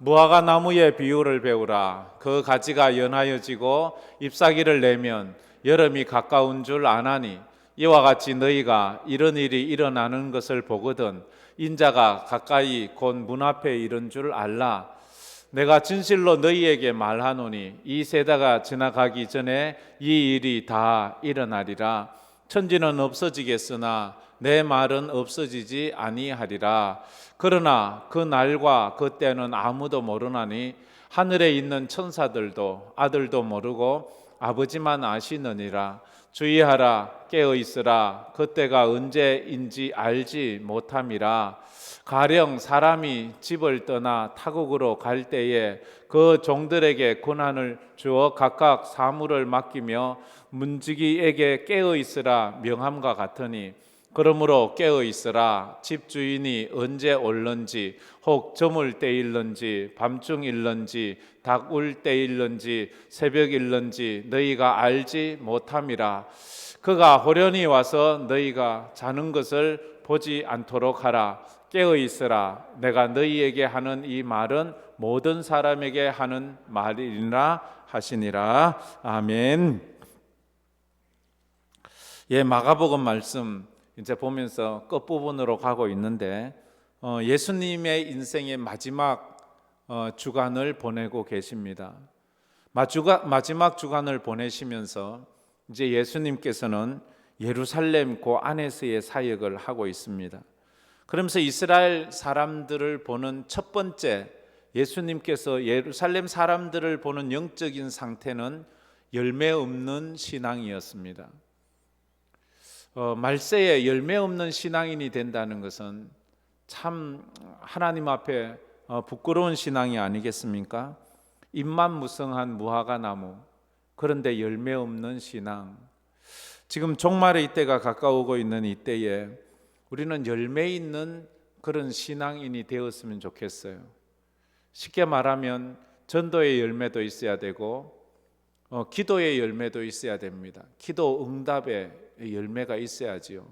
무화과 나무의 비유를 배우라. 그 가지가 연하여지고 잎사귀를 내면 여름이 가까운 줄 아나니, 이와 같이 너희가 이런 일이 일어나는 것을 보거든 인자가 가까이 곧 문 앞에 이른 줄 알라. 내가 진실로 너희에게 말하노니 이 세대가 지나가기 전에 이 일이 다 일어나리라. 천지는 없어지겠으나 내 말은 없어지지 아니하리라. 그러나 그 날과 그 때는 아무도 모르나니 하늘에 있는 천사들도 아들도 모르고 아버지만 아시느니라. 주의하라, 깨어 있으라. 그때가 언제인지 알지 못함이라. 가령 사람이 집을 떠나 타국으로 갈 때에 그 종들에게 권한을 주어 각각 사물을 맡기며 문지기에게 깨어 있으라 명함과 같으니, 그러므로 깨어 있으라. 집주인이 언제 올는지, 혹 저물 때일는지, 밤중일는지, 닭 울 때일는지, 새벽일는지 너희가 알지 못함이라. 그가 호련히 와서 너희가 자는 것을 보지 않도록 하라. 깨어 있으라. 내가 너희에게 하는 이 말은 모든 사람에게 하는 말이라 하시니라. 아멘. 예, 마가복음 말씀 이제 보면서 끝부분으로 가고 있는데, 예수님의 인생의 마지막 주간을 보내고 계십니다. 마지막 주간을 보내시면서 이제 예수님께서는 예루살렘 그 안에서의 사역을 하고 있습니다. 그러면서 이스라엘 사람들을 보는 첫 번째, 예수님께서 예루살렘 사람들을 보는 영적인 상태는 열매 없는 신앙이었습니다. 말세에 열매 없는 신앙인이 된다는 것은 참 하나님 앞에 부끄러운 신앙이 아니겠습니까? 잎만 무성한 무화과 나무, 그런데 열매 없는 신앙. 지금 종말의 이때가 가까우고 있는 이때에 우리는 열매 있는 그런 신앙인이 되었으면 좋겠어요. 쉽게 말하면 전도의 열매도 있어야 되고 기도의 열매도 있어야 됩니다. 기도 응답의 열매가 있어야지요.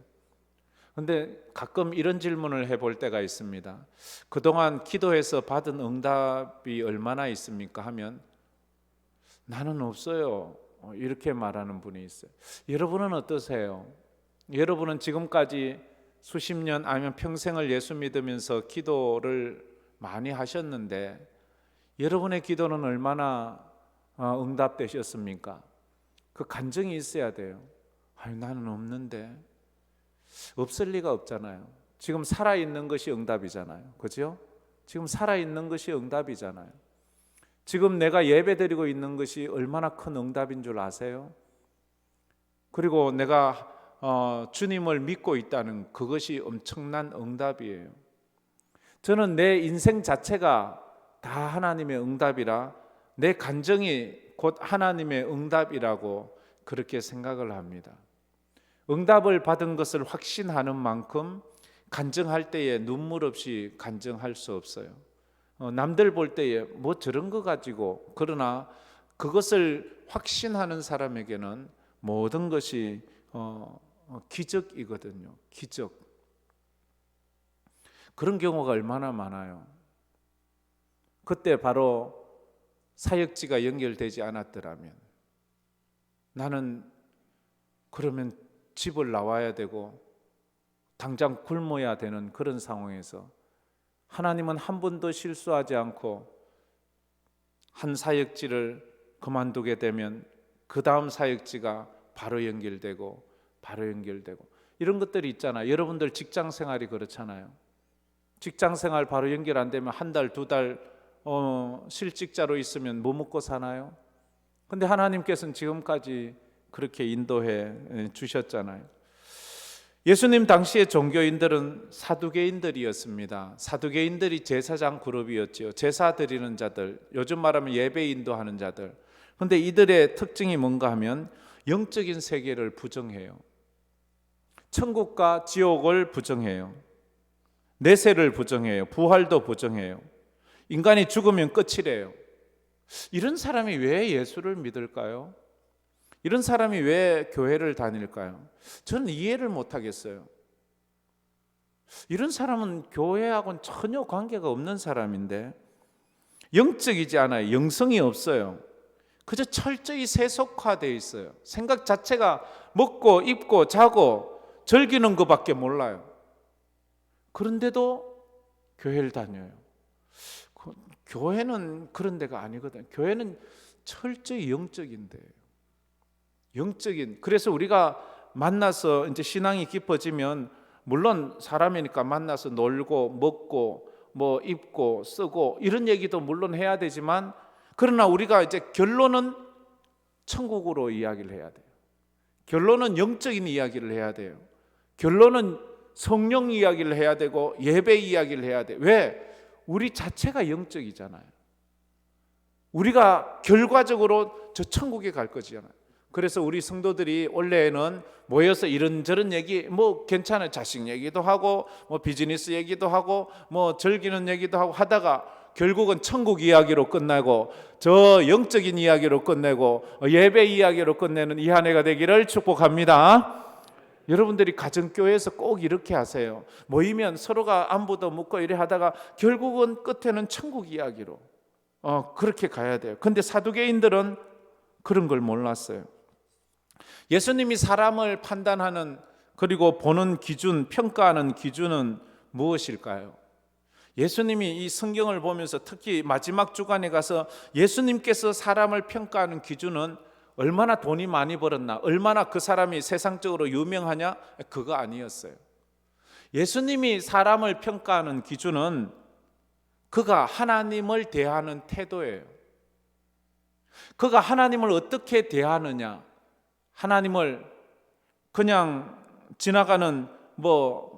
그런데 가끔 이런 질문을 해볼 때가 있습니다. 그동안 기도해서 받은 응답이 얼마나 있습니까? 하면 나는 없어요, 이렇게 말하는 분이 있어요. 여러분은 어떠세요? 여러분은 지금까지 수십 년 아니면 평생을 예수 믿으면서 기도를 많이 하셨는데 여러분의 기도는 얼마나 응답되셨습니까? 그 간증이 있어야 돼요. 아니, 나는 없는데. 없을 리가 없잖아요. 지금 살아있는 것이 응답이잖아요. 그죠? 지금 살아있는 것이 응답이잖아요. 지금 내가 예배드리고 있는 것이 얼마나 큰 응답인 줄 아세요? 그리고 내가 주님을 믿고 있다는 그것이 엄청난 응답이에요. 저는 내 인생 자체가 다 하나님의 응답이라, 내 간증이 곧 하나님의 응답이라고 그렇게 생각을 합니다. 응답을 받은 것을 확신하는 만큼 간증할 때에 눈물 없이 간증할 수 없어요. 남들 볼 때에 뭐 저런 거 가지고, 그러나 그것을 확신하는 사람에게는 모든 것이 기적이거든요. 기적. 그런 경우가 얼마나 많아요. 그때 바로 사역지가 연결되지 않았더라면 나는 그러면 집을 나와야 되고 당장 굶어야 되는 그런 상황에서 하나님은 한 번도 실수하지 않고 한 사역지를 그만두게 되면 그 다음 사역지가 바로 연결되고 이런 것들이 있잖아요. 여러분들 직장 생활이 그렇잖아요. 직장 생활 바로 연결 안 되면 한 달, 두 달 실직자로 있으면 뭐 먹고 사나요? 근데 하나님께서는 지금까지 그렇게 인도해 주셨잖아요. 예수님 당시의 종교인들은 사두개인들이었습니다. 사두개인들이 제사장 그룹이었지요. 제사 드리는 자들, 요즘 말하면 예배 인도하는 자들. 그런데 이들의 특징이 뭔가 하면 영적인 세계를 부정해요. 천국과 지옥을 부정해요. 내세를 부정해요. 부활도 부정해요. 인간이 죽으면 끝이래요. 이런 사람이 왜 예수를 믿을까요? 이런 사람이 왜 교회를 다닐까요? 저는 이해를 못하겠어요. 이런 사람은 교회하고는 전혀 관계가 없는 사람인데 영적이지 않아요. 영성이 없어요. 그저 철저히 세속화되어 있어요. 생각 자체가 먹고 입고 자고 즐기는 것밖에 몰라요. 그런데도 교회를 다녀요. 교회는 그런 데가 아니거든요. 교회는 철저히 영적인데, 영적인. 그래서 우리가 만나서 이제 신앙이 깊어지면, 물론 사람이니까 만나서 놀고 먹고 뭐 입고 쓰고 이런 얘기도 물론 해야 되지만, 그러나 우리가 이제 결론은 천국으로 이야기를 해야 돼요. 결론은 영적인 이야기를 해야 돼요. 결론은 성령 이야기를 해야 되고 예배 이야기를 해야 돼요. 왜? 우리 자체가 영적이잖아요. 우리가 결과적으로 저 천국에 갈 거잖아요. 그래서 우리 성도들이 원래는 모여서 이런저런 얘기, 뭐 괜찮아요. 자식 얘기도 하고 뭐 비즈니스 얘기도 하고 뭐 즐기는 얘기도 하고 하다가 결국은 천국 이야기로 끝나고 저 영적인 이야기로 끝내고 예배 이야기로 끝내는 이 한 해가 되기를 축복합니다. 여러분들이 가정교회에서 꼭 이렇게 하세요. 모이면 서로가 안부도 묻고 이래 하다가 결국은 끝에는 천국 이야기로 그렇게 가야 돼요. 근데 사두개인들은 그런 걸 몰랐어요. 예수님이 사람을 판단하는, 그리고 보는 기준, 평가하는 기준은 무엇일까요? 예수님이 이 성경을 보면서 특히 마지막 주간에 가서 예수님께서 사람을 평가하는 기준은 얼마나 돈이 많이 벌었나, 얼마나 그 사람이 세상적으로 유명하냐, 그거 아니었어요. 예수님이 사람을 평가하는 기준은 그가 하나님을 대하는 태도예요. 그가 하나님을 어떻게 대하느냐, 하나님을 그냥 지나가는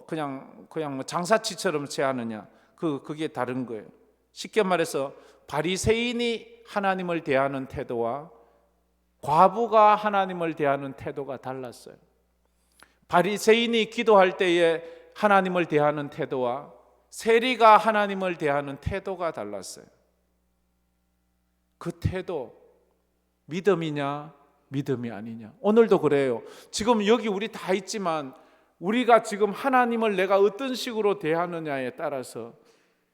그냥 뭐 장사치처럼 대하느냐, 그게 다른 거예요. 쉽게 말해서 바리새인이 하나님을 대하는 태도와 과부가 하나님을 대하는 태도가 달랐어요. 바리새인이 기도할 때에 하나님을 대하는 태도와 세리가 하나님을 대하는 태도가 달랐어요. 그 태도, 믿음이냐 믿음이 아니냐. 오늘도 그래요. 지금 여기 우리 다 있지만 우리가 지금 하나님을 내가 어떤 식으로 대하느냐에 따라서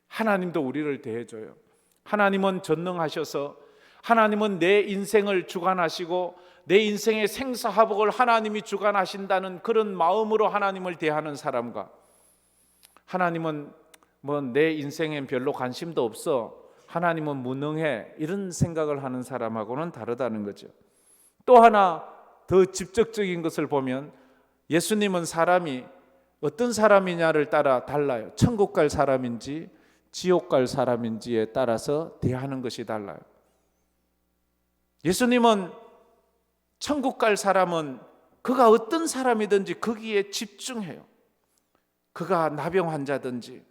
하나님도 우리를 대해줘요. 하나님은 전능하셔서, 하나님은 내 인생을 주관하시고 내 인생의 생사화복을 하나님이 주관하신다는 그런 마음으로 하나님을 대하는 사람과, 하나님은 뭐 내 인생엔 별로 관심도 없어, 하나님은 무능해, 이런 생각을 하는 사람하고는 다르다는 거죠. 또 하나 더 직접적인 것을 보면 예수님은 사람이 어떤 사람이냐를 따라 달라요. 천국 갈 사람인지 지옥 갈 사람인지에 따라서 대하는 것이 달라요. 예수님은 천국 갈 사람은 그가 어떤 사람이든지 거기에 집중해요. 그가 나병 환자든지,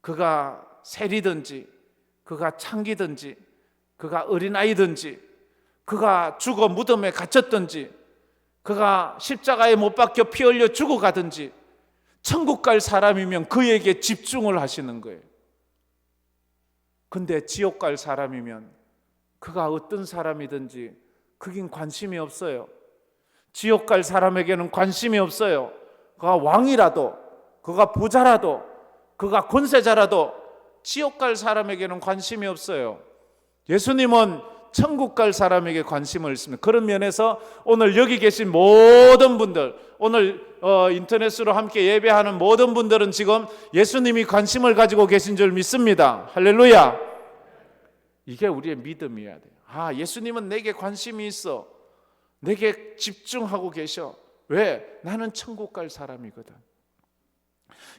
그가 세리든지, 그가 창기든지, 그가 어린아이든지, 그가 죽어 무덤에 갇혔든지, 그가 십자가에 못 박혀 피 흘려 죽어가든지, 천국 갈 사람이면 그에게 집중을 하시는 거예요. 근데 지옥 갈 사람이면 그가 어떤 사람이든지 그긴 관심이 없어요. 지옥 갈 사람에게는 관심이 없어요. 그가 왕이라도, 그가 부자라도, 그가 권세자라도 지옥 갈 사람에게는 관심이 없어요. 예수님은 천국 갈 사람에게 관심을 있습니다. 그런 면에서 오늘 여기 계신 모든 분들, 오늘 인터넷으로 함께 예배하는 모든 분들은 지금 예수님이 관심을 가지고 계신 줄 믿습니다. 할렐루야. 이게 우리의 믿음이어야 돼요. 아, 예수님은 내게 관심이 있어, 내게 집중하고 계셔. 왜? 나는 천국 갈 사람이거든.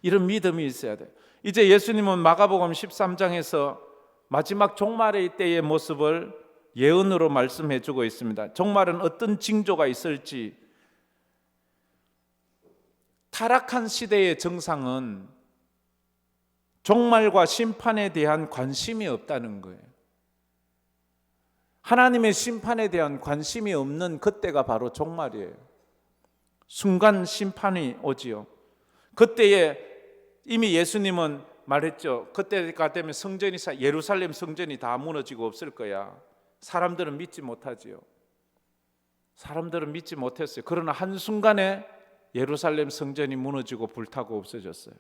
이런 믿음이 있어야 돼요. 이제 예수님은 마가복음 13장에서 마지막 종말의 때의 모습을 예언으로 말씀해 주고 있습니다. 종말은 어떤 징조가 있을지. 타락한 시대의 정상은 종말과 심판에 대한 관심이 없다는 거예요. 하나님의 심판에 대한 관심이 없는 그때가 바로 종말이에요. 순간 심판이 오지요. 그때에 이미 예수님은 말했죠. 그때가 되면 성전이, 예루살렘 성전이 다 무너지고 없을 거야. 사람들은 믿지 못하지요. 사람들은 믿지 못했어요. 그러나 한순간에 예루살렘 성전이 무너지고 불타고 없어졌어요.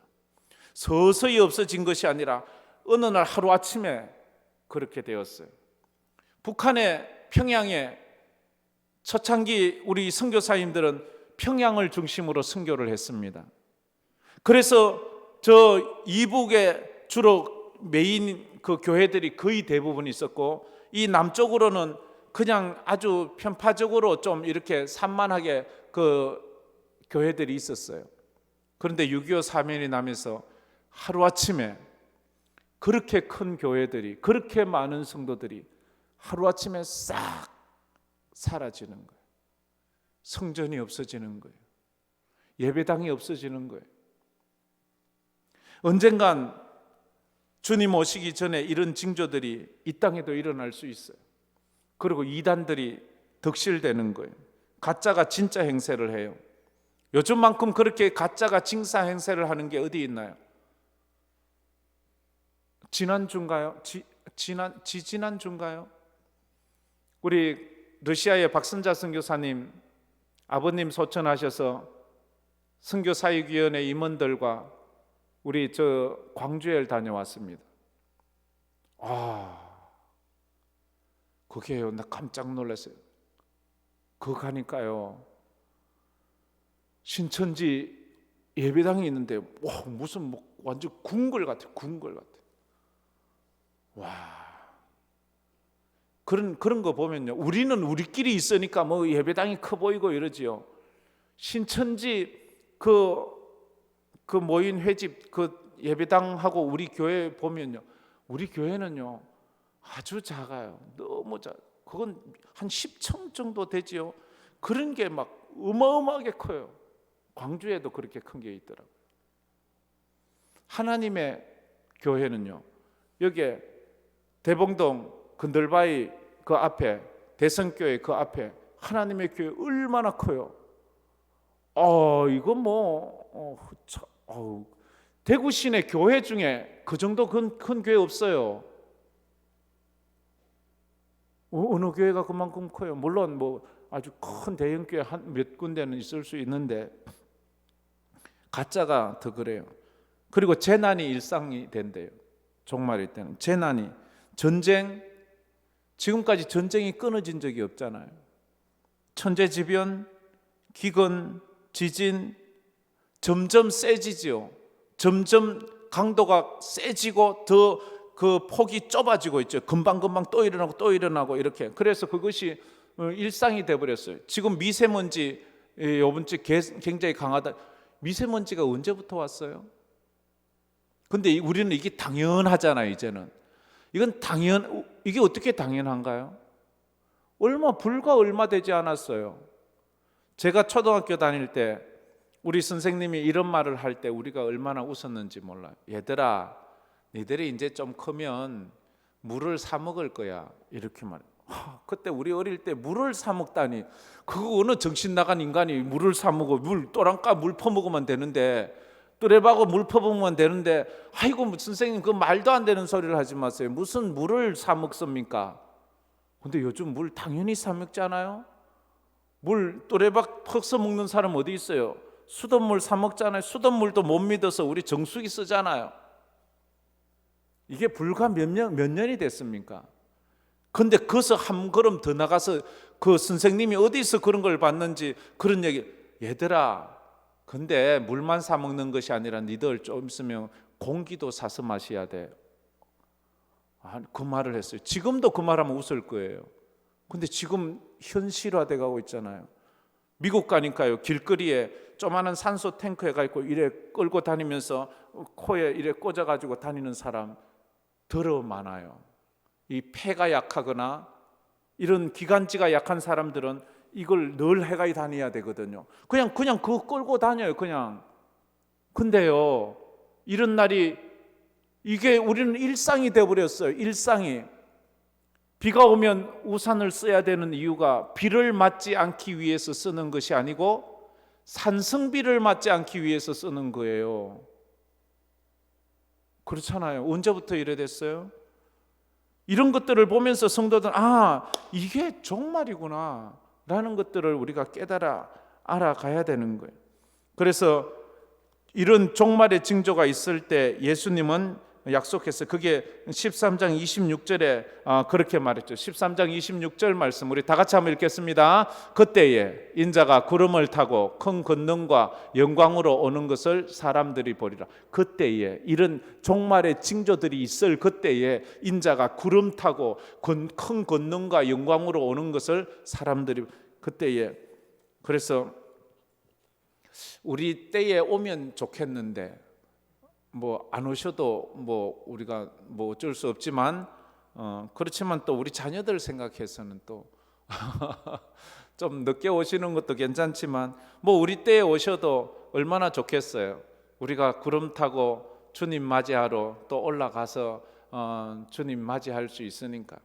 서서히 없어진 것이 아니라 어느 날 하루아침에 그렇게 되었어요. 북한의 평양에 초창기 우리 선교사님들은 평양을 중심으로 선교를 했습니다. 그래서 저 이북에 주로 메인 그 교회들이 거의 대부분 있었고, 이 남쪽으로는 그냥 아주 편파적으로 좀 이렇게 산만하게 그 교회들이 있었어요. 그런데 6.25 사면이 나면서 하루아침에 그렇게 큰 교회들이, 그렇게 많은 성도들이 하루아침에 싹 사라지는 거예요. 성전이 없어지는 거예요. 예배당이 없어지는 거예요. 언젠간 주님 오시기 전에 이런 징조들이 이 땅에도 일어날 수 있어요. 그리고 이단들이 덕실되는 거예요. 가짜가 진짜 행세를 해요. 요즘만큼 그렇게 가짜가 진짜 행세를 하는 게 어디 있나요? 지난주인가요? 지난주인가요? 우리 러시아의 박선자 선교사님 아버님 소천하셔서 선교사역위원회 임원들과 우리 저 광주에 다녀왔습니다. 그게요, 나 깜짝 놀랐어요. 그거 가니까요, 신천지 예배당이 있는데 와, 무슨 뭐 완전 궁궐 같아요. 궁궐 같아요. 와, 그런 거 보면요, 우리는 우리끼리 있으니까 뭐 예배당이 커 보이고 이러지요. 신천지 그 모인 회집 그 예배당하고 우리 교회 보면요, 우리 교회는요 아주 작아요. 너무 작아요. 그건 한 10층 정도 되지요. 그런 게 막 어마어마하게 커요. 광주에도 그렇게 큰 게 있더라고요. 하나님의 교회는요, 여기에 대봉동 근들바위 그 앞에, 대성교회 그 앞에 하나님의 교회 얼마나 커요. 이거 뭐 대구 시내 교회 중에 그 정도 큰 교회 없어요. 어느 교회가 그만큼 커요. 물론 뭐 아주 큰 대형 교회 한 몇 군데는 있을 수 있는데 가짜가 더 그래요. 그리고 재난이 일상이 된대요. 종말일 때는 재난이, 전쟁, 지금까지 전쟁이 끊어진 적이 없잖아요. 천재지변, 기근, 지진 점점 세지지요. 점점 강도가 세지고 더 그 폭이 좁아지고 있죠. 금방금방 또 일어나고 또 일어나고 이렇게. 그래서 그것이 일상이 돼버렸어요. 지금 미세먼지 이번 주 굉장히 강하다. 미세먼지가 언제부터 왔어요? 근데 우리는 이게 당연하잖아요. 이제는 이게 어떻게 당연한가요? 불과 얼마 되지 않았어요. 제가 초등학교 다닐 때 우리 선생님이 이런 말을 할 때 우리가 얼마나 웃었는지 몰라요. 얘들아, 니들이 이제 좀 크면 물을 사 먹을 거야. 이렇게 말해요. 그때 우리 어릴 때 물을 사 먹다니, 그거 어느 정신 나간 인간이 물을 사 먹어. 물 또랑까 물 퍼먹으면 되는데, 뜨레바고 물 퍼먹으면 되는데, 아이고 선생님 그 말도 안 되는 소리를 하지 마세요. 무슨 물을 사 먹습니까? 근데 요즘 물 당연히 사 먹잖아요. 물 또레박 퍼서 먹는 사람 어디 있어요? 수돗물 사 먹잖아요. 수돗물도 못 믿어서 우리 정수기 쓰잖아요. 이게 불과 몇 년이 됐습니까? 근데 거기서 한 걸음 더 나가서 그 선생님이 어디서 그런 걸 봤는지 그런 얘기, 얘들아, 근데 물만 사 먹는 것이 아니라 니들 좀 있으면 공기도 사서 마셔야 돼. 그 말을 했어요. 지금도 그 말하면 웃을 거예요. 근데 지금 현실화돼 가고 있잖아요. 미국 가니까요, 길거리에 조그마한 산소 탱크에가 있고 이래 끌고 다니면서 코에 이래 꽂아가지고 다니는 사람 더러 많아요. 이 폐가 약하거나 이런 기관지가 약한 사람들은 이걸 늘 해가 다녀야 되거든요. 그냥 그거 끌고 다녀요. 그냥. 근데요, 이런 날이, 이게 우리는 일상이 되어버렸어요. 일상이. 비가 오면 우산을 써야 되는 이유가 비를 맞지 않기 위해서 쓰는 것이 아니고 산성비를 맞지 않기 위해서 쓰는 거예요. 그렇잖아요. 언제부터 이래 됐어요? 이런 것들을 보면서 성도들은 이게 종말이구나 라는 것들을 우리가 알아가야 되는 거예요. 그래서 이런 종말의 징조가 있을 때 예수님은 약속했어요. 그게 13장 26절에 그렇게 말했죠. 13장 26절 말씀 우리 다 같이 한번 읽겠습니다. 그때에 인자가 구름을 타고 큰 권능과 영광으로 오는 것을 사람들이 보리라. 그때에 이런 종말의 징조들이 있을 그때에 인자가 구름 타고 큰 권능과 영광으로 오는 것을 사람들이 그때에. 그래서 우리 때에 오면 좋겠는데 뭐 안 오셔도 뭐 우리가 뭐 어쩔 수 없지만 그렇지만 또 우리 자녀들 생각해서는 또 좀 늦게 오시는 것도 괜찮지만 뭐 우리 때에 오셔도 얼마나 좋겠어요. 우리가 구름 타고 주님 맞이하러 또 올라가서 주님 맞이할 수 있으니까.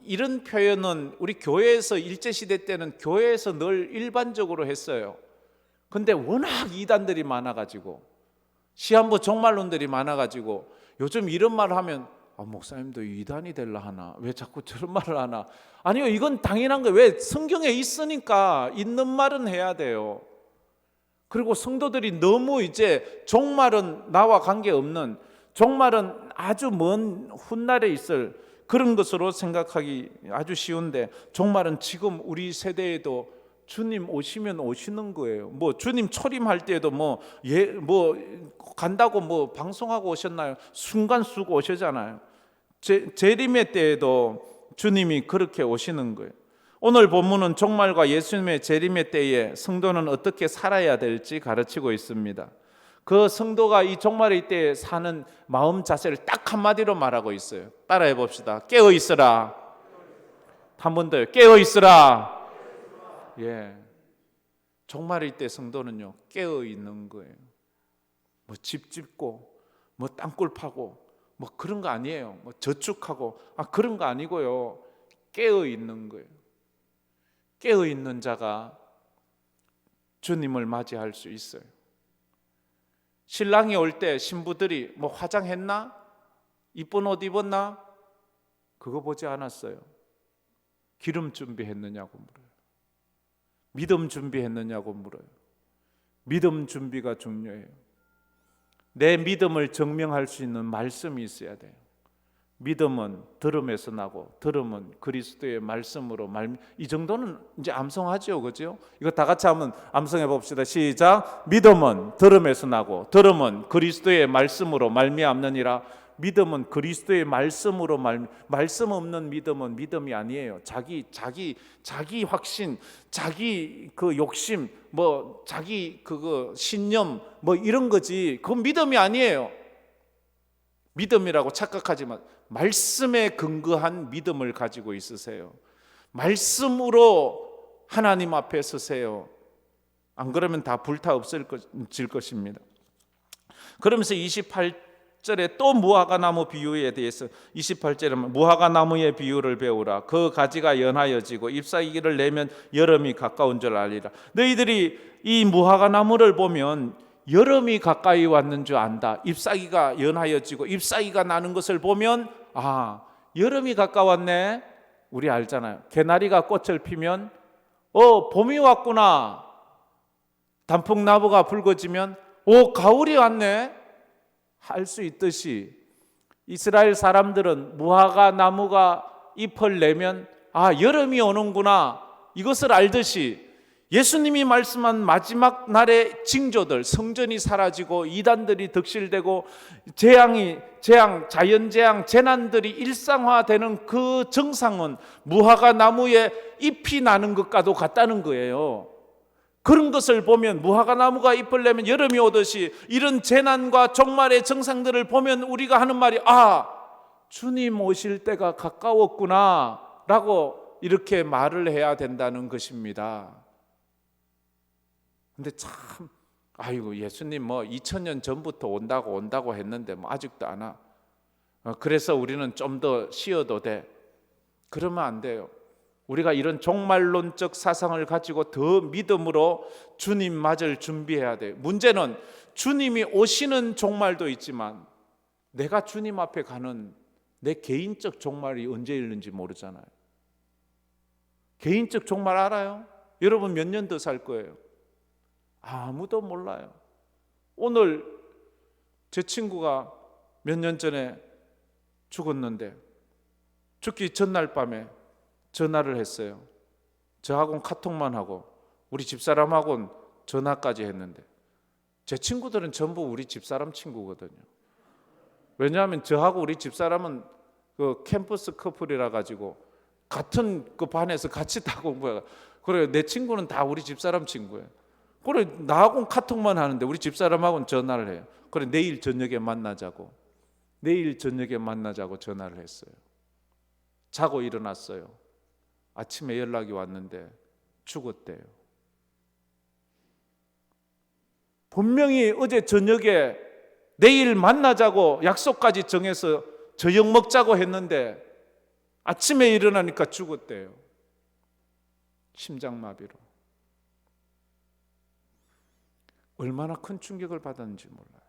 이런 표현은 우리 교회에서 일제시대 때는 교회에서 늘 일반적으로 했어요. 근데 워낙 이단들이 많아가지고 시한부 종말론들이 많아가지고 요즘 이런 말을 하면 목사님도 이단이 될라 하나? 왜 자꾸 저런 말을 하나? 아니요, 이건 당연한 거예요. 왜? 성경에 있으니까 있는 말은 해야 돼요. 그리고 성도들이 너무 이제 종말은 나와 관계없는, 종말은 아주 먼 훗날에 있을 그런 것으로 생각하기 아주 쉬운데, 종말은 지금 우리 세대에도 주님 오시면 오시는 거예요. 뭐 주님 초림할 때도 뭐 간다고 뭐 방송하고 오셨나요? 순간 쑥 오시잖아요. 재림의 때에도 주님이 그렇게 오시는 거예요. 오늘 본문은 종말과 예수님의 재림의 때에 성도는 어떻게 살아야 될지 가르치고 있습니다. 그 성도가 이 종말의 때에 사는 마음 자세를 딱 한마디로 말하고 있어요. 따라해 봅시다. 깨어 있으라. 한 번 더요. 깨어 있으라. 예, 종말의 때 성도는요 깨어 있는 거예요. 뭐 집 짓고 뭐 땅굴 파고 뭐 그런 거 아니에요. 뭐 저축하고 그런 거 아니고요. 깨어 있는 거예요. 깨어 있는 자가 주님을 맞이할 수 있어요. 신랑이 올 때 신부들이 뭐 화장했나? 이쁜 옷 입었나? 그거 보지 않았어요. 기름 준비했느냐고 물어요. 믿음 준비했느냐고 물어요. 믿음 준비가 중요해요. 내 믿음을 증명할 수 있는 말씀이 있어야 돼요. 믿음은 들음에서 나고 들음은 그리스도의 말씀으로 이 정도는 이제 암송하죠, 그죠? 이거 다 같이 한번 암송해 봅시다. 시작. 믿음은 들음에서 나고 들음은 그리스도의 말씀으로 말미암느니라. 믿음은 그리스도의 말씀으로 말씀 없는 믿음은 믿음이 아니에요. 자기 확신, 자기 그 욕심, 뭐 자기 그거 신념 뭐 이런 거지. 그건 믿음이 아니에요. 믿음이라고 착각하지만 말씀에 근거한 믿음을 가지고 있으세요. 말씀으로 하나님 앞에 서세요. 안 그러면 다 불타 없어질 것입니다. 그러면서 28절에 또 무화과나무 비유에 대해서 28절에 무화과나무의 비유를 배우라. 그 가지가 연하여지고 잎사귀를 내면 여름이 가까운 줄 알리라. 너희들이 이 무화과나무를 보면 여름이 가까이 왔는 줄 안다. 잎사귀가 연하여지고 잎사귀가 나는 것을 보면 여름이 가까웠네. 우리 알잖아요. 개나리가 꽃을 피면 봄이 왔구나. 단풍나무가 붉어지면 가을이 왔네. 할 수 있듯이 이스라엘 사람들은 무화과나무가 잎을 내면 여름이 오는구나 이것을 알듯이 예수님이 말씀한 마지막 날의 징조들, 성전이 사라지고 이단들이 득실되고 자연재앙, 재난들이 일상화되는 그 정상은 무화과나무에 잎이 나는 것과도 같다는 거예요. 그런 것을 보면 무화과나무가 잎을 내면 여름이 오듯이 이런 재난과 종말의 정상들을 보면 우리가 하는 말이 주님 오실 때가 가까웠구나 라고 이렇게 말을 해야 된다는 것입니다. 근데 참 예수님 2000년 전부터 온다고 했는데 아직도 안 와. 그래서 우리는 좀 더 쉬어도 돼. 그러면 안 돼요. 우리가 이런 종말론적 사상을 가지고 더 믿음으로 주님 맞을 준비해야 돼요. 문제는 주님이 오시는 종말도 있지만 내가 주님 앞에 가는 내 개인적 종말이 언제 있는지 모르잖아요. 개인적 종말 알아요? 여러분 몇 년 더 살 거예요? 아무도 몰라요. 오늘 제 친구가 몇 년 전에 죽었는데 죽기 전날 밤에 전화를 했어요. 저하고는 카톡만 하고 우리 집사람하고는 전화까지 했는데, 제 친구들은 전부 우리 집사람 친구거든요. 왜냐하면 저하고 우리 집사람은 그 캠퍼스 커플이라 가지고 같은 그 반에서 같이 다 공부해. 그래요. 내 친구는 다 우리 집사람 친구예요. 그래, 나하고는 카톡만 하는데 우리 집사람하고는 전화를 해요. 그래, 내일 저녁에 만나자고 전화를 했어요. 자고 일어났어요. 아침에 연락이 왔는데 죽었대요. 분명히 어제 저녁에 내일 만나자고 약속까지 정해서 저녁 먹자고 했는데 아침에 일어나니까 죽었대요. 심장마비로. 얼마나 큰 충격을 받았는지 몰라요.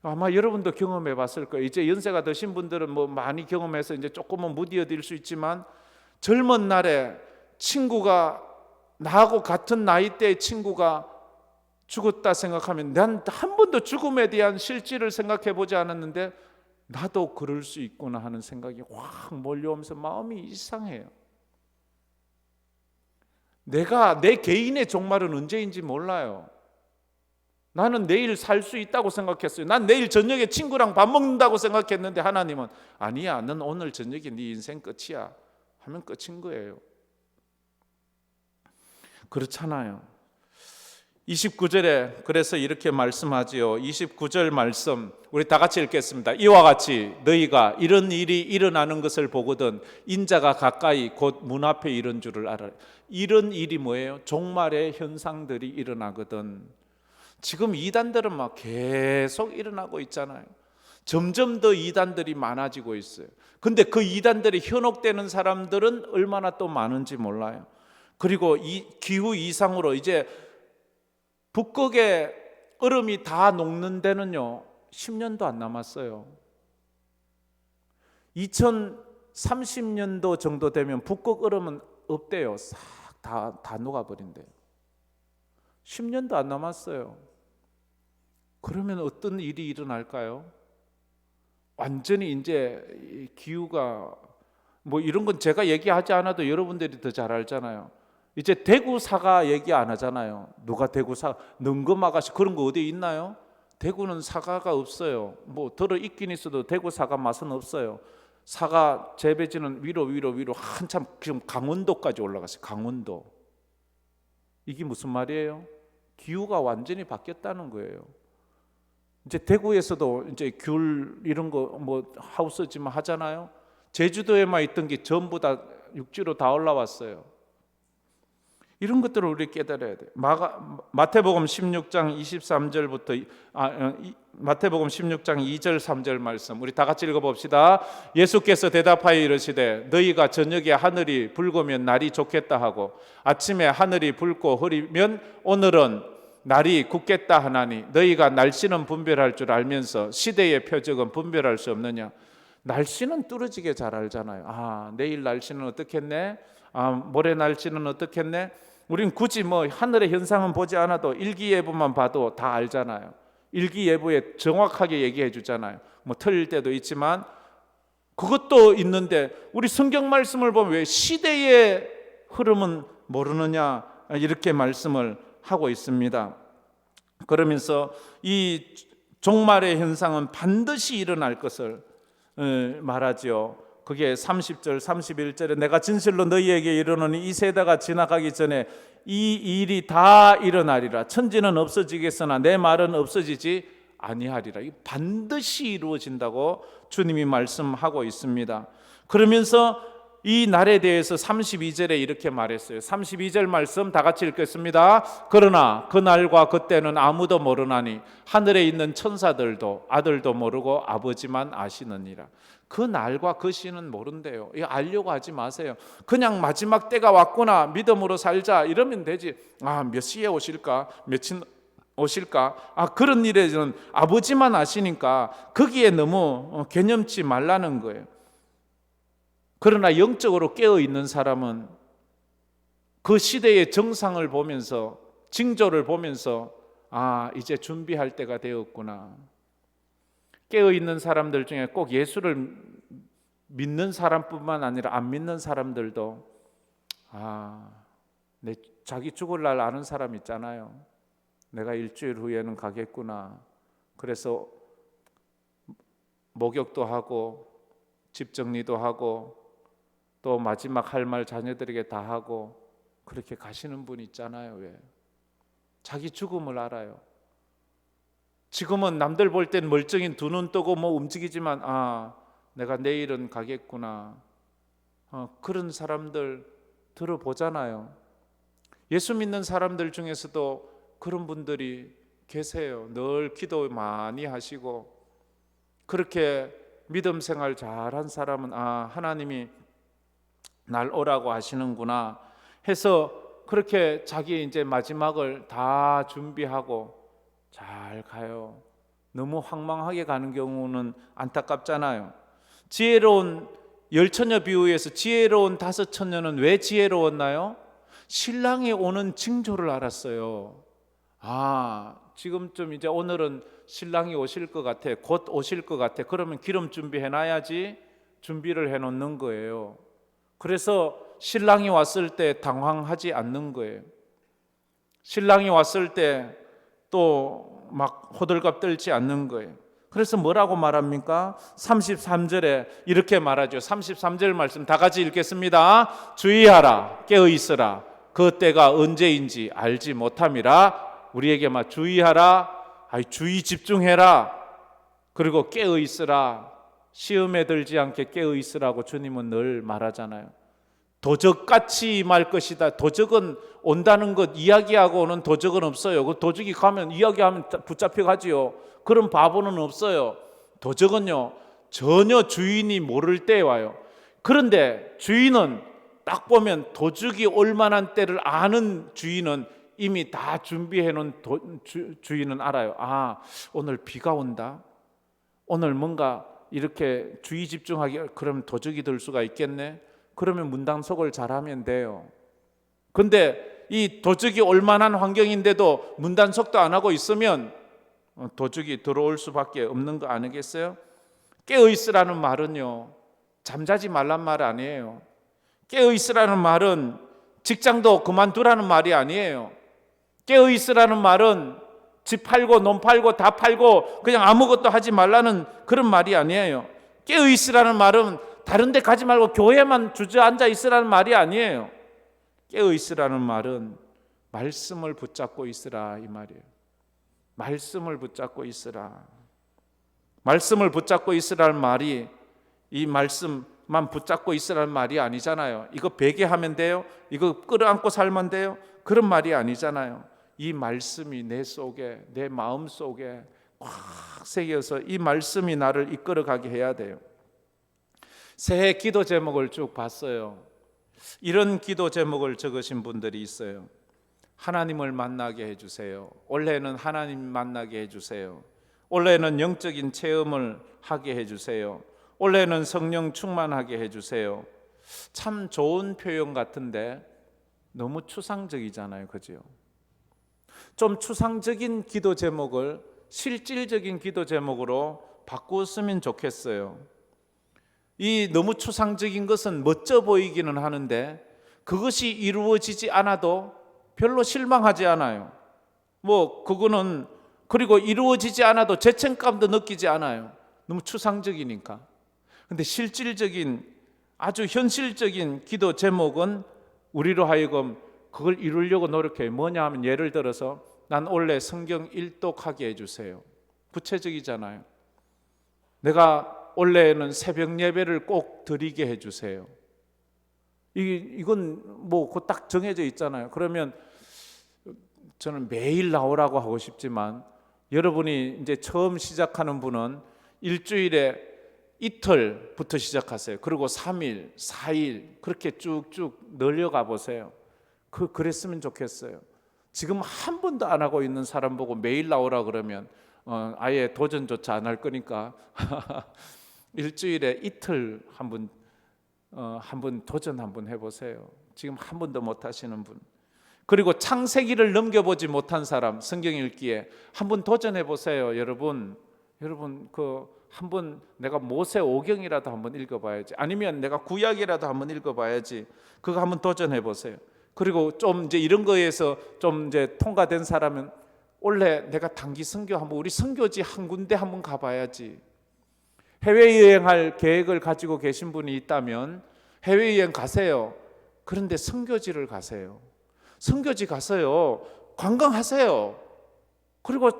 아마 여러분도 경험해 봤을 거예요. 이제 연세가 드신 분들은 뭐 많이 경험해서 이제 조금은 무디어질 수 있지만, 젊은 날에 친구가, 나하고 같은 나이대의 친구가 죽었다 생각하면 난 한 번도 죽음에 대한 실질을 생각해 보지 않았는데 나도 그럴 수 있구나 하는 생각이 확 몰려오면서 마음이 이상해요. 내가 내 개인의 종말은 언제인지 몰라요. 나는 내일 살 수 있다고 생각했어요. 난 내일 저녁에 친구랑 밥 먹는다고 생각했는데 하나님은 아니야, 넌 오늘 저녁에 네 인생 끝이야 하면 끝인 거예요. 그렇잖아요. 29절에 그래서 이렇게 말씀하지요. 29절 말씀 우리 다 같이 읽겠습니다. 이와 같이 너희가 이런 일이 일어나는 것을 보거든 인자가 가까이 곧 문 앞에 이른 줄을 알아라. 이런 일이 뭐예요? 종말의 현상들이 일어나거든. 지금 이단들은 막 계속 일어나고 있잖아요. 점점 더 이단들이 많아지고 있어요. 근데 그 이단들이 현혹되는 사람들은 얼마나 또 많은지 몰라요. 그리고 이 기후 이상으로 이제 북극의 얼음이 다 녹는 데는요 10년도 안 남았어요. 2030년도 정도 되면 북극 얼음은 없대요. 싹 다 녹아버린대요. 10년도 안 남았어요. 그러면 어떤 일이 일어날까요? 완전히 이제 기후가 뭐 이런 건 제가 얘기하지 않아도 여러분들이 더 잘 알잖아요. 이제 대구 사과 얘기 안 하잖아요. 누가 대구 사과, 능금 아가씨 그런 거 어디 있나요? 대구는 사과가 없어요. 뭐 들어 있긴 있어도 대구 사과 맛은 없어요. 사과 재배지는 위로 한참 지금 강원도까지 올라갔어요. 강원도. 이게 무슨 말이에요? 기후가 완전히 바뀌었다는 거예요. 이제 대구에서도 이제 귤 이런 거 뭐 하우스지만 하잖아요. 제주도에만 있던 게 전부 다 육지로 다 올라왔어요. 이런 것들을 우리 깨달아야 돼요. 마태복음 16장 23절부터 마태복음 16장 2절 3절 말씀 우리 다 같이 읽어봅시다. 예수께서 대답하여 이르시되 너희가 저녁에 하늘이 붉으면 날이 좋겠다 하고 아침에 하늘이 붉고 흐리면 오늘은 날이 굳겠다 하나니 너희가 날씨는 분별할 줄 알면서 시대의 표적은 분별할 수 없느냐. 날씨는 뚫어지게 잘 알잖아요. 내일 날씨는 어떻겠네, 모레 날씨는 어떻겠네. 우린 굳이 뭐 하늘의 현상은 보지 않아도 일기예보만 봐도 다 알잖아요. 일기예보에 정확하게 얘기해 주잖아요. 뭐 틀릴 때도 있지만 그것도 있는데 우리 성경 말씀을 보면 왜 시대의 흐름은 모르느냐 이렇게 말씀을 하고 있습니다. 그러면서 이 종말의 현상은 반드시 일어날 것을 말하지요. 그게 30절 31절에 내가 진실로 너희에게 이르노니 이 세대가 지나가기 전에 이 일이 다 일어나리라. 천지는 없어지겠으나 내 말은 없어지지 아니하리라. 이 반드시 이루어진다고 주님이 말씀하고 있습니다. 그러면서 이 날에 대해서 32절에 이렇게 말했어요. 32절 말씀 다 같이 읽겠습니다. 그러나 그 날과 그때는 아무도 모르나니 하늘에 있는 천사들도 아들도 모르고 아버지만 아시느니라. 그 날과 그 시는 모른대요. 이거 알려고 하지 마세요. 그냥 마지막 때가 왔구나 믿음으로 살자 이러면 되지. 몇 시에 오실까, 며칠 오실까, 그런 일에는 아버지만 아시니까 거기에 너무 개념치 말라는 거예요. 그러나 영적으로 깨어있는 사람은 그 시대의 정상을 보면서 징조를 보면서 아, 이제 준비할 때가 되었구나. 깨어있는 사람들 중에 꼭 예수를 믿는 사람뿐만 아니라 안 믿는 사람들도 내 자기 죽을 날 아는 사람 있잖아요. 내가 일주일 후에는 가겠구나. 그래서 목욕도 하고 집 정리도 하고 또 마지막 할 말 자녀들에게 다 하고 그렇게 가시는 분 있잖아요. 왜? 자기 죽음을 알아요. 지금은 남들 볼 땐 멀쩡히 두 눈 뜨고 뭐 움직이지만 내가 내일은 가겠구나. 그런 사람들 들어보잖아요. 예수 믿는 사람들 중에서도 그런 분들이 계세요. 늘 기도 많이 하시고 그렇게 믿음 생활 잘한 사람은 하나님이 날 오라고 하시는구나 해서 그렇게 자기 이제 마지막을 다 준비하고 잘 가요. 너무 황망하게 가는 경우는 안타깝잖아요. 지혜로운 열처녀 비유에서 지혜로운 다섯 처녀는 왜 지혜로웠나요? 신랑이 오는 징조를 알았어요. 지금쯤 이제 오늘은 신랑이 오실 것 같아, 곧 오실 것 같아. 그러면 기름 준비해놔야지 준비를 해놓는 거예요. 그래서 신랑이 왔을 때 당황하지 않는 거예요. 신랑이 왔을 때 또 막 호들갑 떨지 않는 거예요. 그래서 뭐라고 말합니까? 33절에 이렇게 말하죠. 33절 말씀 다 같이 읽겠습니다. 주의하라, 깨어있으라. 그 때가 언제인지 알지 못함이라. 우리에게 막 주의하라, 주의 집중해라, 그리고 깨어있으라. 시험에 들지 않게 깨어있으라고 주님은 늘 말하잖아요. 도적같이 임할 것이다. 도적은 온다는 것 이야기하고 오는 도적은 없어요. 그 도적이 가면 이야기하면 붙잡혀 가지요. 그런 바보는 없어요. 도적은요 전혀 주인이 모를 때에 와요. 그런데 주인은 딱 보면 도적이 올 만한 때를 아는 주인은 이미 다 준비해 놓은 주인은 알아요. 오늘 비가 온다. 오늘 뭔가 이렇게 주의 집중하기, 그러면 도적이 들 수가 있겠네. 그러면 문단속을 잘하면 돼요. 근데 이 도적이 올 만한 환경인데도 문단속도 안 하고 있으면 도적이 들어올 수밖에 없는 거 아니겠어요? 깨어있으라는 말은요 잠자지 말란 말 아니에요. 깨어있으라는 말은 직장도 그만두라는 말이 아니에요. 깨어있으라는 말은 집 팔고 논 팔고 다 팔고 그냥 아무것도 하지 말라는 그런 말이 아니에요. 깨어있으라는 말은 다른 데 가지 말고 교회만 주저앉아 있으라는 말이 아니에요. 깨어있으라는 말은 말씀을 붙잡고 있으라 이 말이에요. 말씀을 붙잡고 있으라. 말씀을 붙잡고 있으라는 말이 이 말씀만 붙잡고 있으라는 말이 아니잖아요. 이거 베개하면 돼요? 이거 끌어안고 살면 돼요? 그런 말이 아니잖아요. 이 말씀이 내 속에, 내 마음 속에 꽉 새겨서 이 말씀이 나를 이끌어가게 해야 돼요. 새해 기도 제목을 쭉 봤어요. 이런 기도 제목을 적으신 분들이 있어요. 하나님을 만나게 해주세요. 올해는 하나님 만나게 해주세요. 올해는 영적인 체험을 하게 해주세요. 올해는 성령 충만하게 해주세요. 참 좋은 표현 같은데 너무 추상적이잖아요. 그죠? 좀 추상적인 기도 제목을 실질적인 기도 제목으로 바꾸었으면 좋겠어요. 이 너무 추상적인 것은 멋져 보이기는 하는데 그것이 이루어지지 않아도 별로 실망하지 않아요. 그거는 그리고 이루어지지 않아도 죄책감도 느끼지 않아요. 너무 추상적이니까. 근데 실질적인 아주 현실적인 기도 제목은 우리로 하여금 그걸 이루려고 노력해요. 뭐냐 하면 예를 들어서 난 올해 성경 일독하게 해주세요. 구체적이잖아요. 내가 올해는 새벽 예배를 꼭 드리게 해주세요. 이건 그 딱 정해져 있잖아요. 그러면 저는 매일 나오라고 하고 싶지만 여러분이 이제 처음 시작하는 분은 일주일에 이틀부터 시작하세요. 그리고 3일, 4일 그렇게 쭉쭉 늘려가 보세요. 그랬으면 좋겠어요. 지금 한 번도 안 하고 있는 사람 보고 매일 나오라 그러면 아예 도전조차 안 할 거니까 일주일에 이틀 한번 도전 한번 해보세요. 지금 한 번도 못 하시는 분. 그리고 창세기를 넘겨보지 못한 사람, 성경 읽기에 한번 도전해 보세요. 여러분 한번 내가 모세오경이라도 한번 읽어봐야지, 아니면 내가 구약이라도 한번 읽어봐야지. 그거 한번 도전해 보세요. 그리고 좀 이제 이런 거에서 좀 이제 통과된 사람은 원래 내가 단기 선교 한번, 우리 선교지 한 군데 한번 가봐야지. 해외여행할 계획을 가지고 계신 분이 있다면 해외여행 가세요. 그런데 선교지를 가세요. 선교지 가서요, 관광하세요. 그리고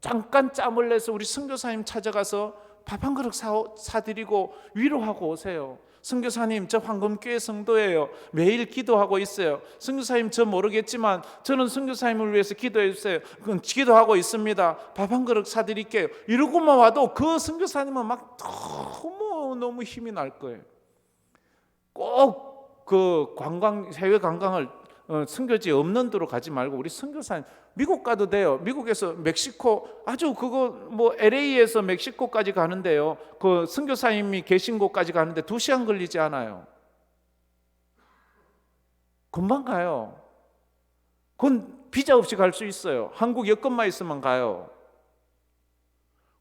잠깐 짬을 내서 우리 선교사님 찾아가서 밥 한 그릇 사드리고 위로하고 오세요. 선교사님, 저 황금교회 성도예요. 매일 기도하고 있어요. 선교사님, 저 모르겠지만 저는 선교사님을 위해서 기도해 주세요. 기도하고 있습니다. 밥 한 그릇 사드릴게요. 이러고만 와도 그 선교사님은 막 너무 힘이 날 거예요. 꼭 그 해외 관광을 선교지 없는 데로 가지 말고 우리 선교사님, 미국 가도 돼요. 미국에서 멕시코, 아주 그거 뭐 LA에서 멕시코까지 가는데요, 그 선교사님이 계신 곳까지 가는데 2시간 걸리지 않아요. 금방 가요. 그건 비자 없이 갈 수 있어요. 한국 여권만 있으면 가요.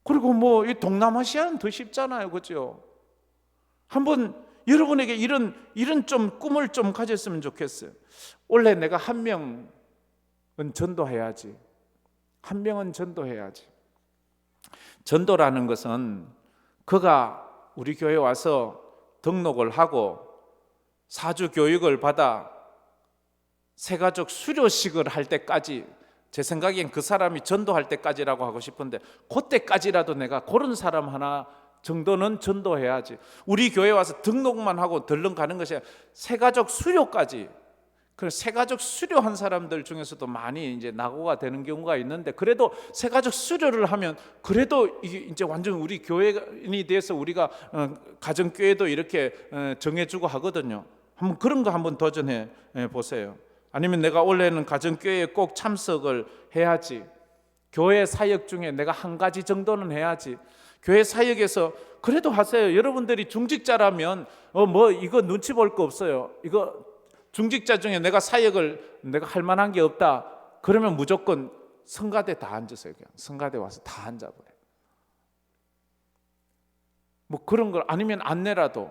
그리고 뭐 이 동남아시아는 더 쉽잖아요, 그죠? 한번 여러분에게 이런 좀 꿈을 좀 가졌으면 좋겠어요. 원래 내가 한 명은 전도해야지. 한 명은 전도해야지. 전도라는 것은 그가 우리 교회에 와서 등록을 하고 사주 교육을 받아 새가족 수료식을 할 때까지, 제 생각엔 그 사람이 전도할 때까지라고 하고 싶은데, 그때까지라도 내가 그런 사람 하나 정도는 전도해야지. 우리 교회 와서 등록만 하고 덜렁 가는 것이 아니라 새가족 수료까지. 그 새가족 수료한 사람들 중에서도 많이 이제 낙오가 되는 경우가 있는데, 그래도 새가족 수료를 하면 그래도 이게 이제 완전 우리 교회인이 돼서 우리가 가정교회도 이렇게 정해주고 하거든요. 한번 그런 거 한번 도전해 보세요. 아니면 내가 원래는 가정교회에 꼭 참석을 해야지. 교회 사역 중에 내가 한 가지 정도는 해야지. 교회 사역에서 그래도 하세요. 여러분들이 중직자라면 뭐 이거 눈치 볼 거 없어요. 이거 중직자 중에 내가 사역을 내가 할 만한 게 없다, 그러면 무조건 성가대 다 앉으세요. 그냥 성가대 와서 다 앉아버려요. 뭐 그런 걸, 아니면 안내라도,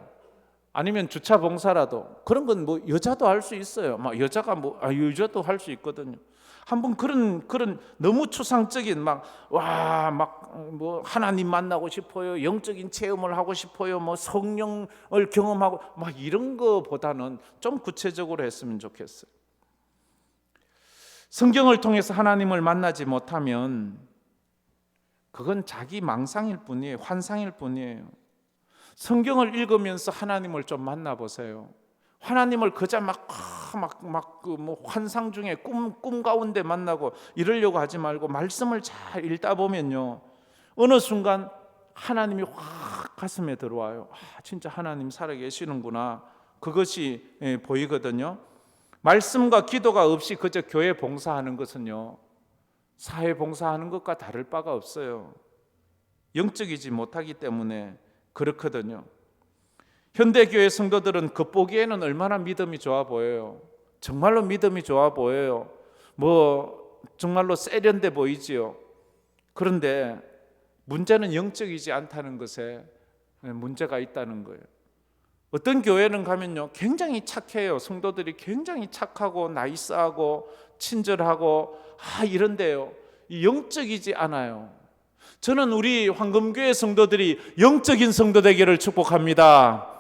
아니면 주차 봉사라도, 그런 건 뭐 여자도 할 수 있어요. 막 여자가 여자도 할 수 있거든요. 한번 그런 너무 추상적인 뭐 하나님 만나고 싶어요, 영적인 체험을 하고 싶어요, 뭐 성령을 경험하고 막 이런 거보다는 좀 구체적으로 했으면 좋겠어요. 성경을 통해서 하나님을 만나지 못하면 그건 자기 망상일 뿐이에요. 환상일 뿐이에요. 성경을 읽으면서 하나님을 좀 만나보세요. 하나님을 그저 뭐 환상 중에 꿈 가운데 만나고 이러려고 하지 말고 말씀을 잘 읽다 보면요, 어느 순간 하나님이 확 가슴에 들어와요. 진짜 하나님 살아계시는구나. 그것이 보이거든요. 말씀과 기도가 없이 그저 교회 봉사하는 것은요, 사회 봉사하는 것과 다를 바가 없어요. 영적이지 못하기 때문에 그렇거든요. 현대교회 성도들은 겉보기에는 얼마나 믿음이 좋아 보여요. 정말로 믿음이 좋아 보여요. 뭐 정말로 세련돼 보이지요. 그런데 문제는 영적이지 않다는 것에 문제가 있다는 거예요. 어떤 교회는 가면요, 굉장히 착해요. 성도들이 굉장히 착하고 나이스하고 친절하고 이런데요, 영적이지 않아요. 저는 우리 황금교회 성도들이 영적인 성도 되기를 축복합니다.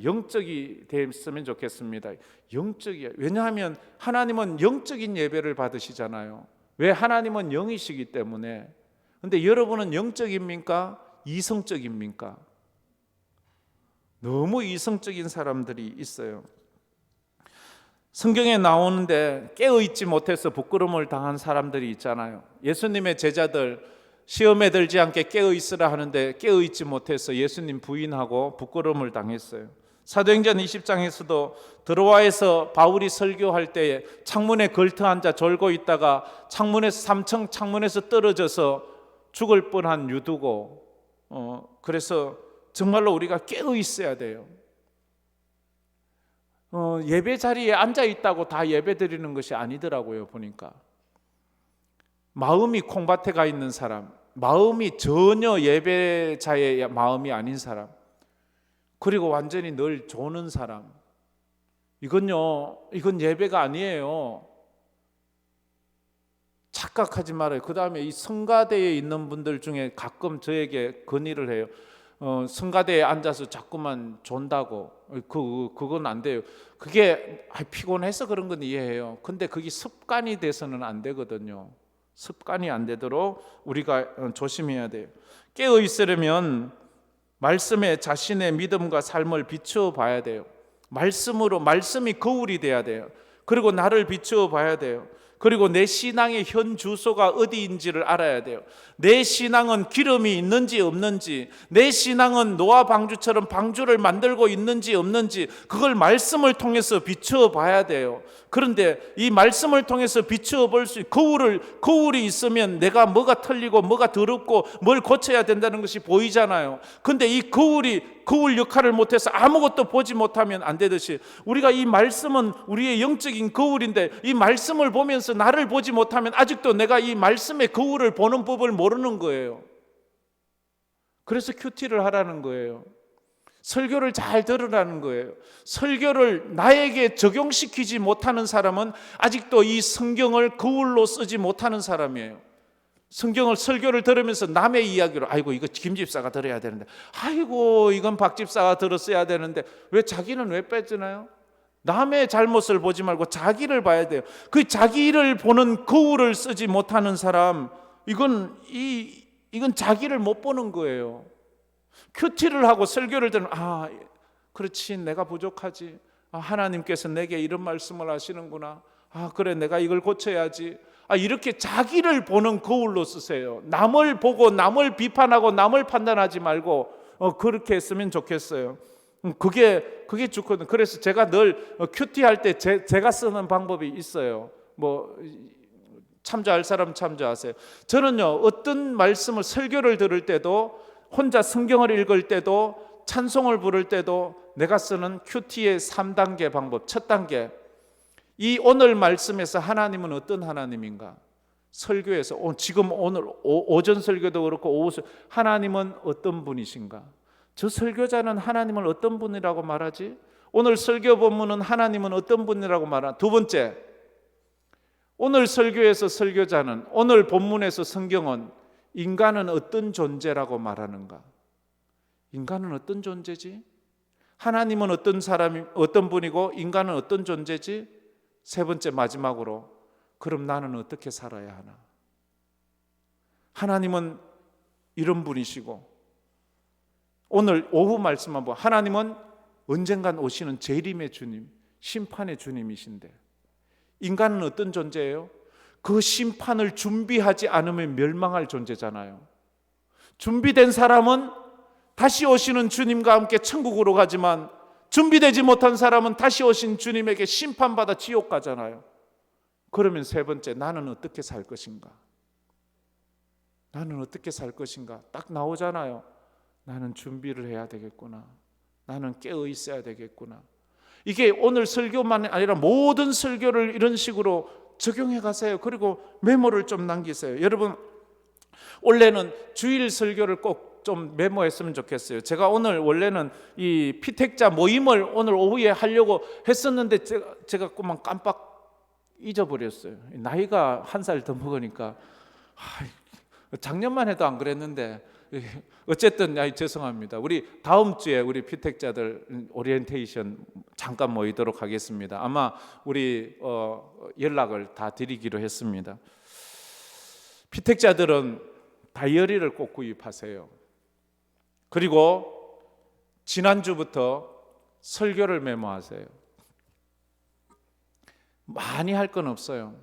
영적이 됐으면 좋겠습니다. 영적이야. 왜냐하면 하나님은 영적인 예배를 받으시잖아요. 왜? 하나님은 영이시기 때문에. 근데 여러분은 영적입니까? 이성적입니까? 너무 이성적인 사람들이 있어요. 성경에 나오는데 깨어있지 못해서 부끄러움을 당한 사람들이 있잖아요. 예수님의 제자들 시험에 들지 않게 깨어있으라 하는데 깨어있지 못해서 예수님 부인하고 부끄러움을 당했어요. 사도행전 20장에서도 드로아에서 바울이 설교할 때 창문에 걸터 앉아 졸고 있다가 창문에서 3층 창문에서 떨어져서 죽을 뻔한 유두고, 그래서 정말로 우리가 깨어 있어야 돼요. 예배 자리에 앉아 있다고 다 예배 드리는 것이 아니더라고요. 보니까 마음이 콩밭에 가 있는 사람, 마음이 전혀 예배자의 마음이 아닌 사람, 그리고 완전히 늘 조는 사람, 이건 예배가 아니에요. 착각하지 말아요. 그 다음에 이 성가대에 있는 분들 중에 가끔 저에게 건의를 해요. 성가대에 앉아서 자꾸만 존다고. 그건 안 돼요. 그게 피곤해서 그런 건 이해해요. 근데 그게 습관이 돼서는 안 되거든요. 습관이 안 되도록 우리가 조심해야 돼요. 깨어 있으려면 말씀에 자신의 믿음과 삶을 비추어 봐야 돼요. 말씀이 거울이 돼야 돼요. 그리고 나를 비추어 봐야 돼요. 그리고 내 신앙의 현 주소가 어디인지를 알아야 돼요. 내 신앙은 기름이 있는지 없는지, 내 신앙은 노아 방주처럼 방주를 만들고 있는지 없는지, 그걸 말씀을 통해서 비추어 봐야 돼요. 그런데 이 말씀을 통해서 비추어 볼 수, 거울이 있으면 내가 뭐가 틀리고 뭐가 더럽고 뭘 고쳐야 된다는 것이 보이잖아요. 근데 이 거울 역할을 못해서 아무것도 보지 못하면 안 되듯이, 우리가 이 말씀은 우리의 영적인 거울인데, 이 말씀을 보면서 나를 보지 못하면 아직도 내가 이 말씀의 거울을 보는 법을 모르는 거예요. 그래서 큐티를 하라는 거예요. 설교를 잘 들으라는 거예요. 설교를 나에게 적용시키지 못하는 사람은 아직도 이 성경을 거울로 쓰지 못하는 사람이에요. 설교를 들으면서 남의 이야기로, 아이고 이거 김 집사가 들어야 되는데, 아이고 이건 박 집사가 들었어야 되는데, 왜 자기는 왜 빼지나요? 남의 잘못을 보지 말고 자기를 봐야 돼요. 그 자기를 보는 거울을 쓰지 못하는 사람, 이건 자기를 못 보는 거예요. 큐티를 하고 설교를 들으면, 그렇지, 내가 부족하지. 하나님께서 내게 이런 말씀을 하시는구나. 그래, 내가 이걸 고쳐야지. 이렇게 자기를 보는 거울로 쓰세요. 남을 보고 남을 비판하고 남을 판단하지 말고 그렇게 했으면 좋겠어요. 그게 좋거든요. 그래서 제가 늘 큐티할 때 제가 쓰는 방법이 있어요. 참조할 사람 참조하세요. 저는요, 어떤 말씀을, 설교를 들을 때도, 혼자 성경을 읽을 때도, 찬송을 부를 때도 내가 쓰는 큐티의 3단계 방법. 첫 단계, 이 오늘 말씀에서 하나님은 어떤 하나님인가? 설교에서 지금 오늘 오전 설교도 그렇고 오후 하나님은 어떤 분이신가? 저 설교자는 하나님을 어떤 분이라고 말하지? 오늘 설교 본문은 하나님은 어떤 분이라고 말하나? 두 번째, 오늘 설교에서 설교자는, 오늘 본문에서 성경은 인간은 어떤 존재라고 말하는가? 인간은 어떤 존재지? 하나님은 어떤 분이고 인간은 어떤 존재지? 세 번째, 마지막으로, 그럼 나는 어떻게 살아야 하나? 하나님은 이런 분이시고, 오늘 오후 말씀 한번, 하나님은 언젠간 오시는 재림의 주님, 심판의 주님이신데, 인간은 어떤 존재예요? 그 심판을 준비하지 않으면 멸망할 존재잖아요. 준비된 사람은 다시 오시는 주님과 함께 천국으로 가지만, 준비되지 못한 사람은 다시 오신 주님에게 심판받아 지옥 가잖아요. 그러면 세 번째, 나는 어떻게 살 것인가? 나는 어떻게 살 것인가? 딱 나오잖아요. 나는 준비를 해야 되겠구나. 나는 깨어 있어야 되겠구나. 이게 오늘 설교만 아니라 모든 설교를 이런 식으로 적용해 가세요. 그리고 메모를 좀 남기세요. 여러분, 원래는 주일 설교를 꼭 좀 메모했으면 좋겠어요. 제가 오늘 원래는 이 피택자 모임을 오늘 오후에 하려고 했었는데 제가 그만 깜빡 잊어버렸어요. 나이가 한 살 더 먹으니까 작년만 해도 안 그랬는데, 어쨌든 죄송합니다. 우리 다음 주에 우리 피택자들 오리엔테이션 잠깐 모이도록 하겠습니다. 아마 우리 연락을 다 드리기로 했습니다. 피택자들은 다이어리를 꼭 구입하세요. 그리고 지난주부터 설교를 메모하세요. 많이 할 건 없어요.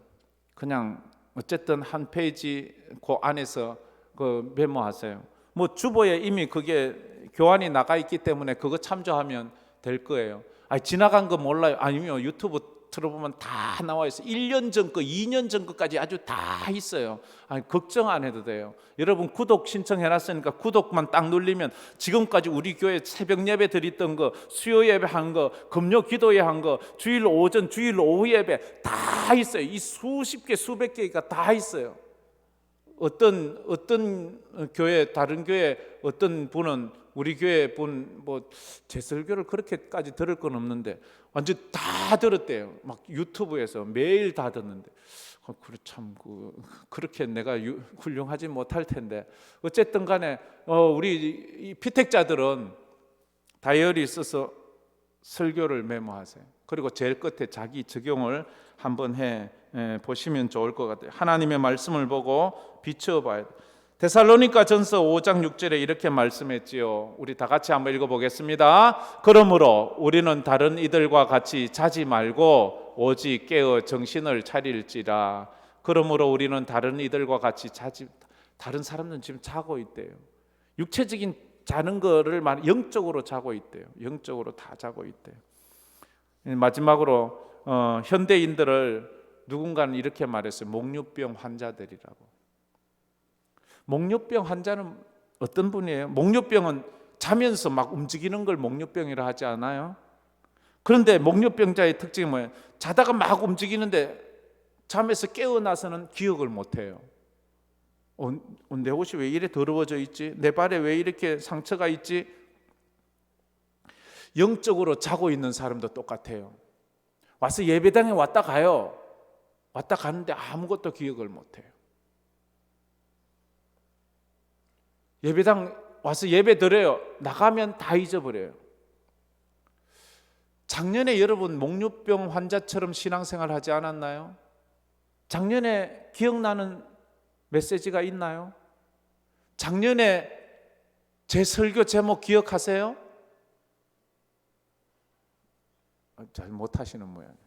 그냥 어쨌든 한 페이지 그 안에서 그 메모하세요. 주보에 이미 그게 교환이 나가 있기 때문에 그거 참조하면 될 거예요. 지나간 거 몰라요. 아니면 유튜브 들어보면 다 나와 있어요. 1년 전 거, 2년 전 거까지 아주 다 있어요. 아니, 걱정 안 해도 돼요. 여러분 구독 신청해놨으니까 구독만 딱 누르면 지금까지 우리 교회 새벽 예배 드렸던 거, 수요 예배 한 거, 금요 기도회 한 거, 주일 오전, 주일 오후 예배 다 있어요. 이 수십 개, 수백 개가 다 있어요. 어떤 교회, 다른 교회 어떤 분은 우리 교회 분 뭐 제 설교를 그렇게까지 들을 건 없는데 완전 다 들었대요. 막 유튜브에서 매일 다 듣는데 그래 참 그렇게 내가 훌륭하지 못할 텐데 어쨌든 간에 우리 이 피택자들은 다이어리 써서 설교를 메모하세요. 그리고 제일 끝에 자기 적용을 한번 해 보시면 좋을 것 같아요. 하나님의 말씀을 보고 비춰봐야 돼요. 데살로니가 전서 5장 6절에 이렇게 말씀했지요. 우리 다 같이 한번 읽어보겠습니다. 그러므로 우리는 다른 이들과 같이 자지 말고 오직 깨어 정신을 차릴지라. 그러므로 우리는 다른 이들과 같이 자지, 다른 사람들은 지금 자고 있대요. 육체적인 자는 거를 말 영적으로 자고 있대요. 영적으로 다 자고 있대요. 마지막으로 현대인들을 누군가는 이렇게 말했어요. 목류병 환자들이라고. 목류병 환자는 어떤 분이에요? 목류병은 자면서 막 움직이는 걸 목류병이라 하지 않아요? 그런데 목류병자의 특징이 뭐예요? 자다가 막 움직이는데 잠에서 깨어나서는 기억을 못해요. 내 옷이 왜 이래 더러워져 있지? 내 발에 왜 이렇게 상처가 있지? 영적으로 자고 있는 사람도 똑같아요. 와서 예배당에 왔다 가요. 왔다 가는데 아무것도 기억을 못해요. 예배당 와서 예배 드려요. 나가면 다 잊어버려요. 작년에 여러분 목류병 환자처럼 신앙생활 하지 않았나요? 작년에 기억나는 메시지가 있나요? 작년에 제 설교 제목 기억하세요? 잘 못하시는 모양이에요.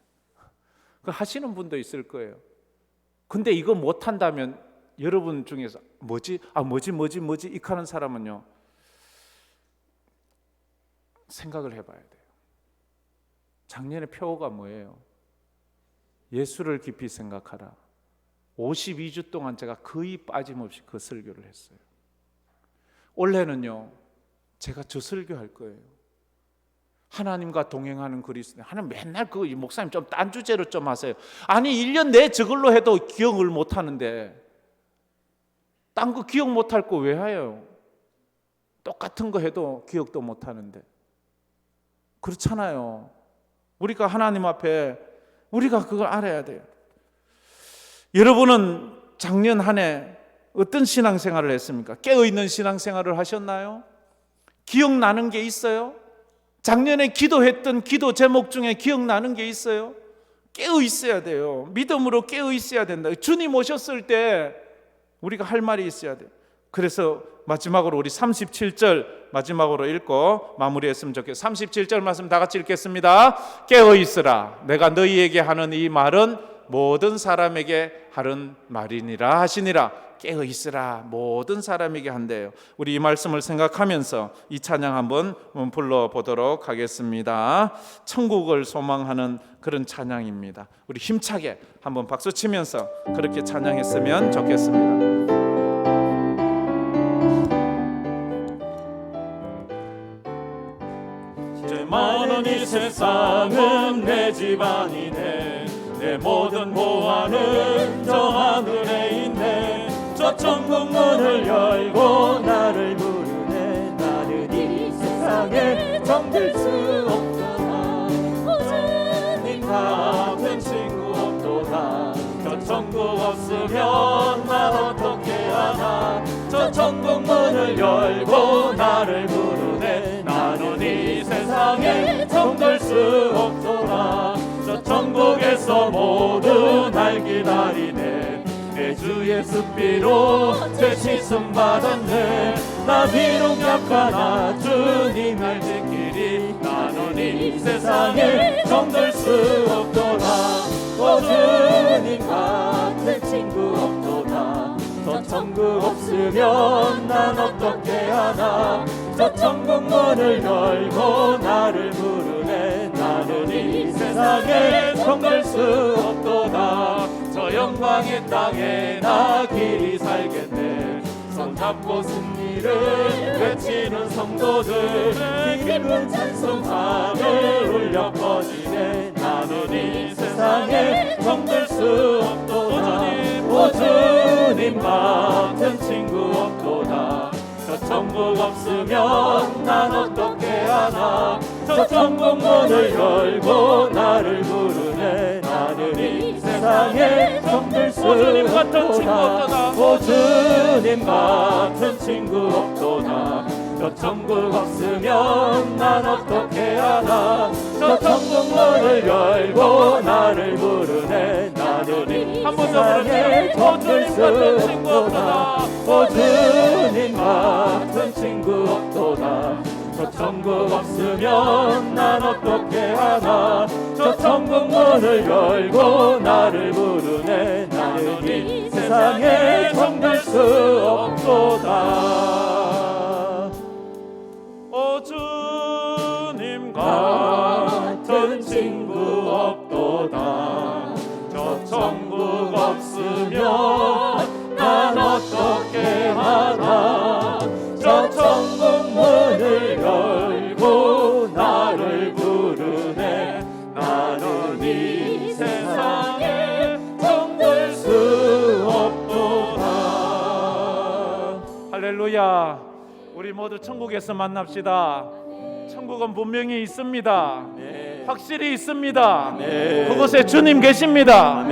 그 하시는 분도 있을 거예요. 근데 이거 못한다면 여러분 중에서 뭐지 익하는 사람은요 생각을 해봐야 돼요. 작년의 표어가 뭐예요? 예수를 깊이 생각하라. 52주 동안 제가 거의 빠짐없이 그 설교를 했어요. 올해는요 제가 저 설교할 거예요. 하나님과 동행하는 그리스도. 하나님 맨날 그 목사님 좀 딴 주제로 좀 하세요. 아니 1년 내 저걸로 해도 기억을 못 하는데 딴 거 기억 못할 거 왜 해요? 똑같은 거 해도 기억도 못 하는데. 그렇잖아요. 우리가 하나님 앞에 우리가 그걸 알아야 돼요. 여러분은 작년 한 해 어떤 신앙생활을 했습니까? 깨어있는 신앙생활을 하셨나요? 기억나는 게 있어요? 작년에 기도했던 기도 제목 중에 기억나는 게 있어요? 깨어 있어야 돼요. 믿음으로 깨어 있어야 된다. 주님 오셨을 때 우리가 할 말이 있어야 돼요. 그래서 마지막으로 우리 37절 마지막으로 읽고 마무리했으면 좋겠어요. 37절 말씀 다 같이 읽겠습니다. 깨어 있으라. 내가 너희에게 하는 이 말은 모든 사람에게 하는 말이니라 하시니라. 깨어 있으라. 모든 사람에게 한대요. 우리 이 말씀을 생각하면서 이 찬양 한번 불러보도록 하겠습니다. 천국을 소망하는 그런 찬양입니다. 우리 힘차게 한번 박수 치면서 그렇게 찬양했으면 좋겠습니다. 많은 이 세상은 내 집안이네. 내 모든 보안은 저 하늘에 있네. 저 천국 문을 열고 나를 부르네. 나는 이 세상에 정들 수 없도다. 주님 같은 친구 없도다. 저 천국 없으면 난 어떻게 하나. 저 천국 문을 열고 나를 부르네. 나는 이 세상에 정들 수 없도다. 저 천국에서 모두 날 기다리네. 내 주 예수 피로 죄 씻음 받았네. 나 비록 약하나 주님을 지키리. 나는 이 세상에 정들 수 없도다. 주님 같은 친구 없도다. 저 천국 없으면 난 어떻게 하나. 저 천국 문을 열고 나를 부르네. 나는 이 세상에 세상에 정될 수 없도다. 저 영광의 땅에 나 길이 살겠네. 손잡고 승리를 외치는 성도들, 기쁜 찬송 하늘 울려 퍼지네. 나는 이 세상에 정될 수 없도다. 오 주님 같은 친구 없도다. 저 천국 없으면 난 어떻게 하나. 저 천국 문을 열고 나를 부르네. 나는 이 세상에 정될 수 없도다. 오 주님 같은 친구 없도다. 저 천국 없으면 난 어떻게 하나. 저 천국 문을 열고 나를 부르네. 나는 이 세상에 정될 수 없도다. 오 주님 같은 친구 없도다. 저 천국 없으면 난 어떻게 하나. 저 천국 문을 열고 나를 부르네. 나는 이 세상에 정될 수 없도다. 오 주님 같은 친구 없도다. 저 천국 없으면 난 어떻게 하나. 저 천국 문을 열고 나를 부르네. 나는 이 세상에 정될 수 없도다. 할렐루야. 우리 모두 천국에서 만납시다. 천국은 분명히 있습니다. 확실히 있습니다. 그곳에 주님 계십니다.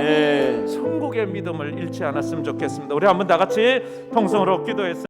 천국의 믿음을 잃지 않았으면 좋겠습니다. 우리 한번 다 같이 통성으로 기도했습니다.